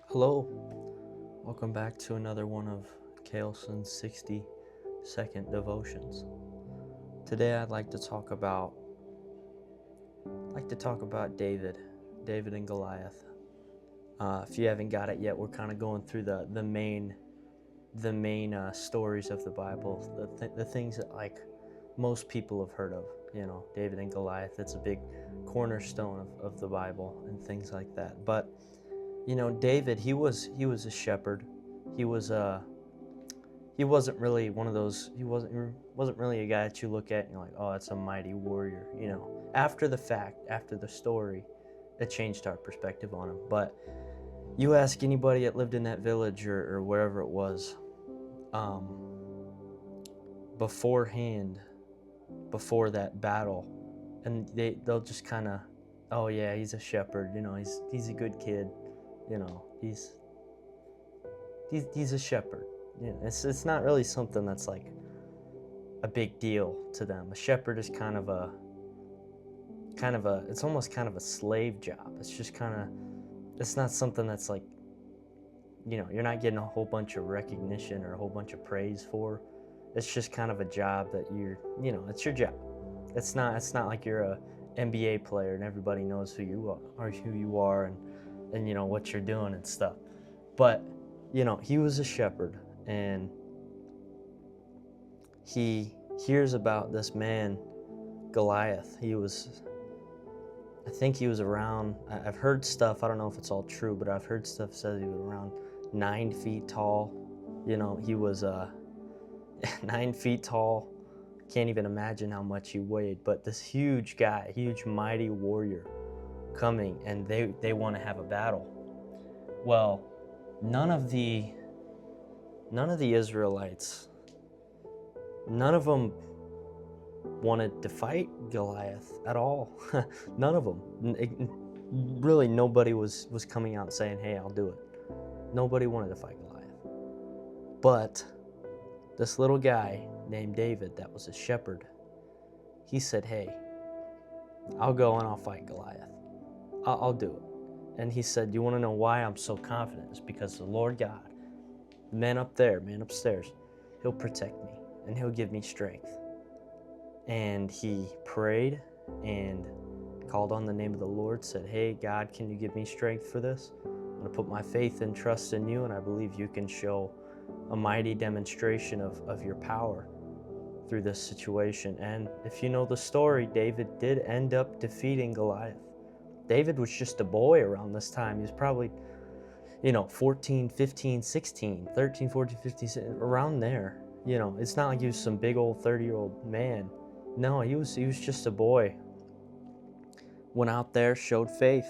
Hello, welcome back to another one of Kaleson's 60-second devotions. Today I'd like to talk about David and Goliath. If you haven't got it yet, we're kind of going through the main stories of the Bible, the things that like most people have heard of. David and Goliath. It's a big cornerstone of the Bible and things like that. But David, he was a shepherd. He wasn't really one of those. He wasn't really a guy that you look at and you're like, oh, that's a mighty warrior. After the fact, after the story, it changed our perspective on him. But you ask anybody that lived in that village or wherever it was, beforehand, before that battle, and they'll just kind of, oh yeah, he's a shepherd. He's a good kid. He's a shepherd. It's not really something that's like a big deal to them. A shepherd is kind of a it's almost kind of a slave job. It's not something that's like, you're not getting a whole bunch of recognition or a whole bunch of praise for. It's just kind of a job that it's your job. It's not like you're a NBA player and everybody knows who you are and what you're doing and stuff. But he was a shepherd, and he hears about this man Goliath. I think he was around, I've heard stuff, I don't know if it's all true, but I've heard stuff says he was around 9 feet tall. He was 9 feet tall. Can't even imagine how much he weighed. But this huge guy, huge mighty warrior coming, and they want to have a battle. Well, none of the Israelites, none of them wanted to fight Goliath at all. None of them. Really, nobody was coming out saying, hey, I'll do it. Nobody wanted to fight Goliath. But this little guy named David that was a shepherd, he said, hey, I'll go and I'll fight Goliath. I'll do it. And he said, you want to know why I'm so confident? It's because the Lord God, the man up there, man upstairs, he'll protect me and he'll give me strength. And he prayed and called on the name of the Lord, said, hey, God, can you give me strength for this? I'm going to put my faith and trust in you, and I believe you can show a mighty demonstration of your power through this situation. And if you know the story, David did end up defeating Goliath. David was just a boy around this time. He was probably, 14, 15, 16, 13, 14, 15, around there. It's not like he was some big old 30-year-old man. No, he was just a boy. Went out there, showed faith,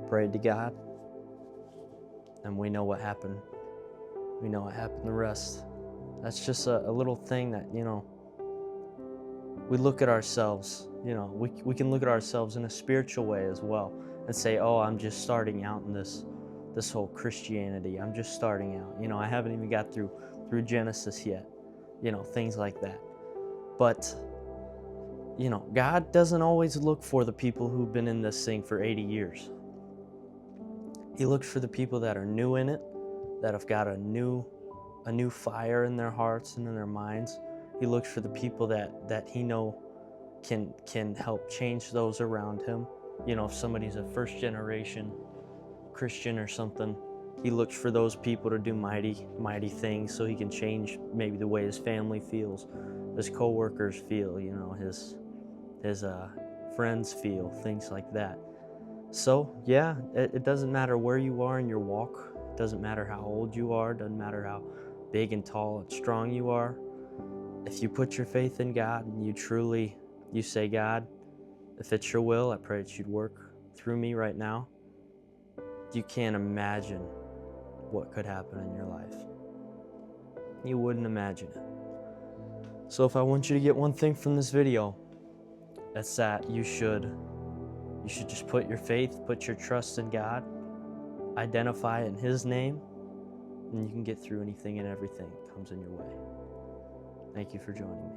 prayed to God, and we know what happened. We know what happened the rest. That's just a little thing that, we look at ourselves, we can look at ourselves in a spiritual way as well and say, oh, I'm just starting out in this whole Christianity. I'm just starting out. I haven't even got through Genesis yet, things like that. But, God doesn't always look for the people who've been in this thing for 80 years. He looks for the people that are new in it, that have got a new fire in their hearts and in their minds. He looks for the people that he can help change those around him. If somebody's a first generation Christian or something, he looks for those people to do mighty things so he can change maybe the way his family feels, his co-workers feel, his friends feel, things like that. So yeah, it doesn't matter where you are in your walk. It doesn't matter how old you are. It doesn't matter how big and tall and strong you are. If you put your faith in God and you say, God, if it's your will, I pray that you'd work through me right now. You can't imagine what could happen in your life. You wouldn't imagine it. So if I want you to get one thing from this video, it's that you should just put your faith, put your trust in God, identify in His name, and you can get through anything and everything that comes in your way. Thank you for joining me.